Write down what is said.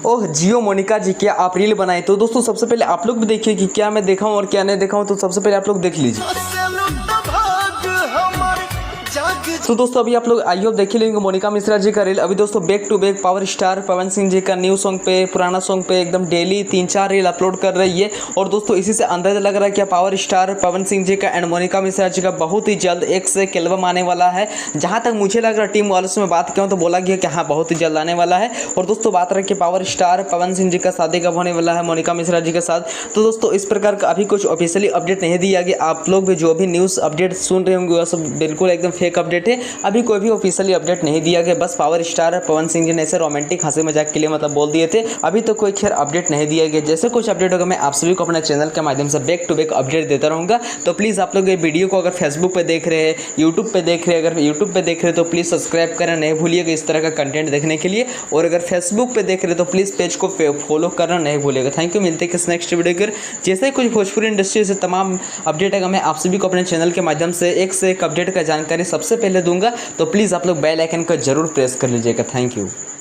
ओह जियो मोनिका जी, क्या आप रील बनाए? तो दोस्तों सबसे पहले आप लोग भी देखिए कि क्या मैं देखा हूँ और क्या नहीं देखा हूँ। तो सबसे पहले आप लोग देख लीजिए। तो दोस्तों अभी आप लोग आई होप देख ही लेंगे मोनिका मिश्रा जी का रील। अभी दोस्तों back to back power star Pawan Singh ji का न्यू सॉन्ग पे, पुराना सॉन्ग पे एकदम डेली 3-4 रील अपलोड कर रही है। और दोस्तों इसी से अंदाजा लग रहा है कि पावर स्टार पवन सिंह जी का एंड मोनिका मिश्रा जी का बहुत ही जल्द एक से एक एल्बम आने वाला है। जहां तक मुझे लग रहा है, टीम वालों से मैं बात किया हूं तो बोला गया कि हाँ बहुत ही जल्द आने वाला है। और दोस्तों बात रहे कि पावर स्टार पवन सिंह जी का शादी कब होने वाला है मोनिका मिश्रा जी के साथ, तो दोस्तों इस प्रकार का अभी कुछ ऑफिशियली अपडेट नहीं दिया गया। आप लोग भी जो भी न्यूज़ अपडेट सुन रहे होंगे वह सब बिल्कुल एकदम फेक अपडेट है। अभी कोई भी ऑफिशियली अपडेट नहीं दिया गया। बस पावर स्टार पवन सिंह जी ने इसे रोमांटिक हंसी मजाक के लिए मतलब बोल दिए थे। अभी तो कोई खैर अपडेट नहीं दिया गया। जैसे कुछ अपडेट होगा मैं आप सभी को अपने चैनल के माध्यम से बैक टू बैक अपडेट देता रहूँगा। तो प्लीज़ आप लोग ये वीडियो को अगर फेसबुक पे देख रहे हैं, यूट्यूब पे देख रहे हैं, अगर यूट्यूब पे देख रहे हैं तो प्लीज़ सब्सक्राइब करना नहीं भूलिएगा इस तरह का कंटेंट देखने के लिए। और अगर फेसबुक पे देख रहे हैं तो प्लीज़ पेज को फॉलो करना नहीं भूलिएगा। Thank you. मिलते हैं किस नेक्स्ट वीडियो कर। जैसे ही कुछ भोजपुरी इंडस्ट्री से तमाम अपडेट आएगा मैं आप सभी को अपने चैनल के माध्यम से एक अपडेट का जानकारी सबसे पहले दूंगा। तो प्लीज़ आप लोग बेल आइकन को जरूर प्रेस कर लीजिएगा। Thank you.